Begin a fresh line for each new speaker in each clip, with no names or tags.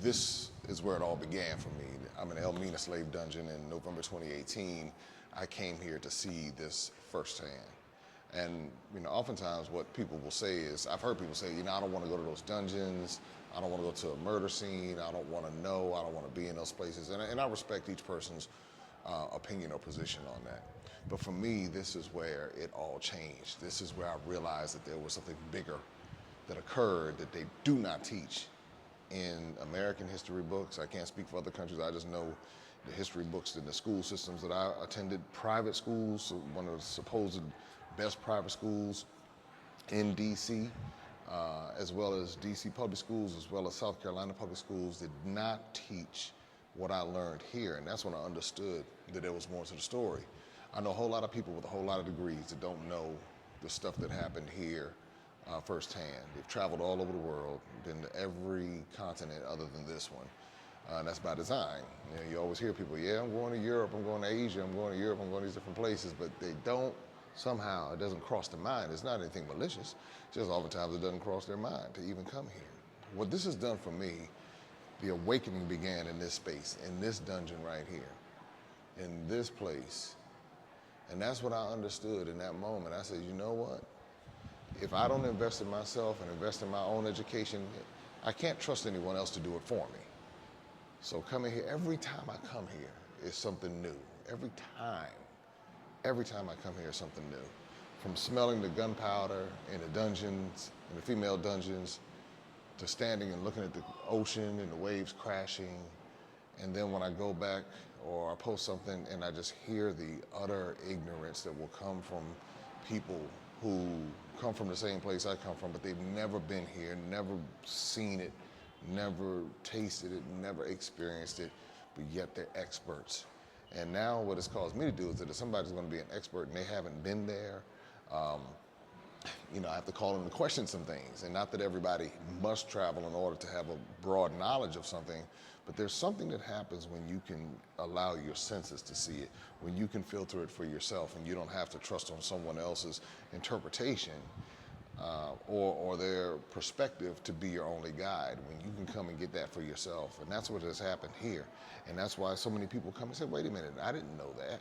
this is where it all began for me. I'm in El Mina slave dungeon in November 2018. I came here to see this firsthand. And oftentimes what people will say is, I've heard people say, I don't want to go to those dungeons. I don't want to go to a murder scene. I don't want to know. I don't want to be in those places. And I respect each person's opinion or position on that. But for me, this is where it all changed. This is where I realized that there was something bigger that occurred that they do not teach in American history books. I can't speak for other countries. I just know the history books in the school systems that I attended, private schools, one of the supposed best private schools in DC, as well as DC public schools, as well as South Carolina public schools, did not teach what I learned here. And that's when I understood that there was more to the story. I know a whole lot of people with a whole lot of degrees that don't know the stuff that happened here firsthand. They've traveled all over the world, been to every continent other than this one. And that's by design. You always hear people, yeah, I'm going to Europe, I'm going to Asia, I'm going to Europe, I'm going to these different places, but they don't, somehow, it doesn't cross their mind. It's not anything malicious, just oftentimes it doesn't cross their mind to even come here. What this has done for me, the awakening began in this space, in this dungeon right here, in this place. And that's what I understood in that moment. I said, you know what? If I don't invest in myself and invest in my own education, I can't trust anyone else to do it for me. So coming here, every time I come here is something new. Every time I come here is something new. From smelling the gunpowder in the dungeons, in the female dungeons, to standing and looking at the ocean and the waves crashing. And then when I go back or I post something and I just hear the utter ignorance that will come from people who come from the same place I come from, but they've never been here, never seen it, never tasted it, never experienced it, but yet they're experts. And now what it's caused me to do is that if somebody's going to be an expert and they haven't been there, I have to call them to question some things. And not that everybody must travel in order to have a broad knowledge of something, but there's something that happens when you can allow your senses to see it, when you can filter it for yourself and you don't have to trust on someone else's interpretation or their perspective to be your only guide, when you can come and get that for yourself. And that's what has happened here. And that's why so many people come and say, wait a minute, I didn't know that.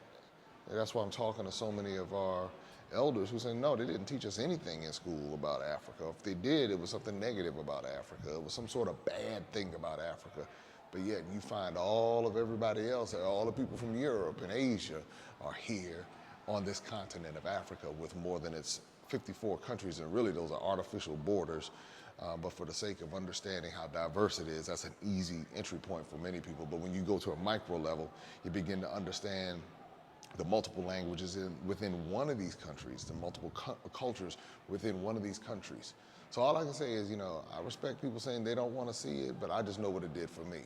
And that's why I'm talking to so many of our elders who say, no, they didn't teach us anything in school about Africa. If they did, it was something negative about Africa. It was some sort of bad thing about Africa. But yet you find all of everybody else, all the people from Europe and Asia are here on this continent of Africa with more than its 54 countries, and really those are artificial borders. But for the sake of understanding how diverse it is, that's an easy entry point for many people. But when you go to a micro level, you begin to understand the multiple languages within one of these countries, the multiple cultures within one of these countries. So all I can say is, I respect people saying they don't want to see it, but I just know what it did for me.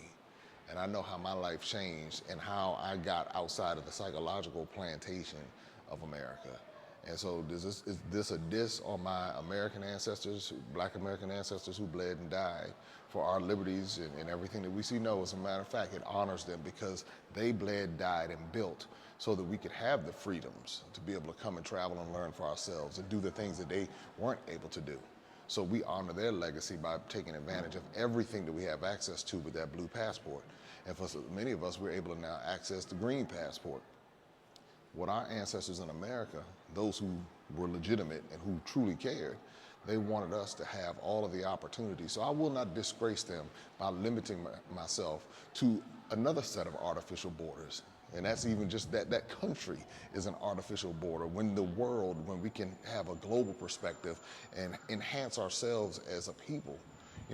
And I know how my life changed and how I got outside of the psychological plantation of America. And so is this a diss on my American ancestors, Black American ancestors who bled and died for our liberties and everything that we see? No, as a matter of fact, it honors them because they bled, died, and built so that we could have the freedoms to be able to come and travel and learn for ourselves and do the things that they weren't able to do. So we honor their legacy by taking advantage of everything that we have access to with that blue passport. And for so many of us, we're able to now access the green passport. What our ancestors in America, those who were legitimate and who truly cared, they wanted us to have all of the opportunities. So I will not disgrace them by limiting myself to another set of artificial borders. And that's even just that country is an artificial border. When the world, when we can have a global perspective and enhance ourselves as a people.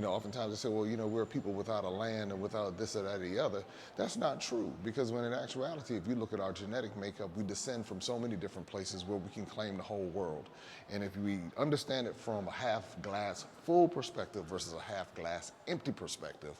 Oftentimes they say, well, we're people without a land and without this or that or the other. That's not true, because when in actuality, if you look at our genetic makeup, we descend from so many different places where we can claim the whole world. And if we understand it from a half glass full perspective versus a half glass empty perspective,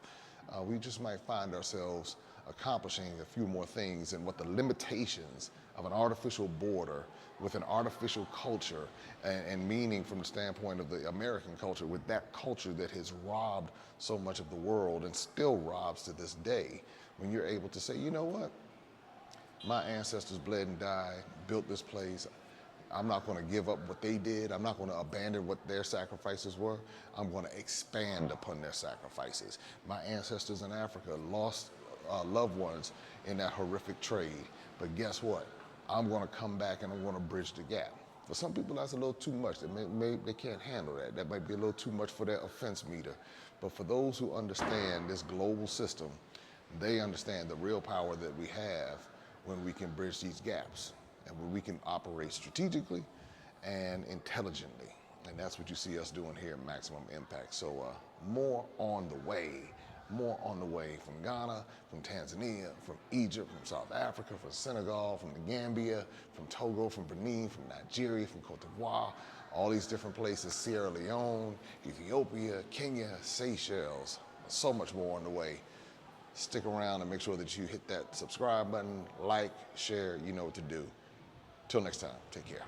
we just might find ourselves accomplishing a few more things and what the limitations of an artificial border with an artificial culture and meaning from the standpoint of the American culture, with that culture that has robbed so much of the world and still robs to this day, when you're able to say, you know what, my ancestors bled and died, built this place, I'm not going to give up what they did. I'm not going to abandon what their sacrifices were. I'm going to expand upon their sacrifices. My ancestors in Africa lost loved ones in that horrific trade. But guess what? I'm going to come back and I'm going to bridge the gap. For some people, that's a little too much. They can't handle that. That might be a little too much for their offense meter. But for those who understand this global system, they understand the real power that we have when we can bridge these gaps and when we can operate strategically and intelligently. And that's what you see us doing here at Maximum Impact. So more on the way from Ghana, from Tanzania, from Egypt, from South Africa, from Senegal, from the Gambia, from Togo, from Benin, from Nigeria, from Cote d'Ivoire, all these different places, Sierra Leone, Ethiopia, Kenya, Seychelles, so much more on the way. Stick around and make sure that you hit that subscribe button, like, share, you know what to do. Till next time, take care.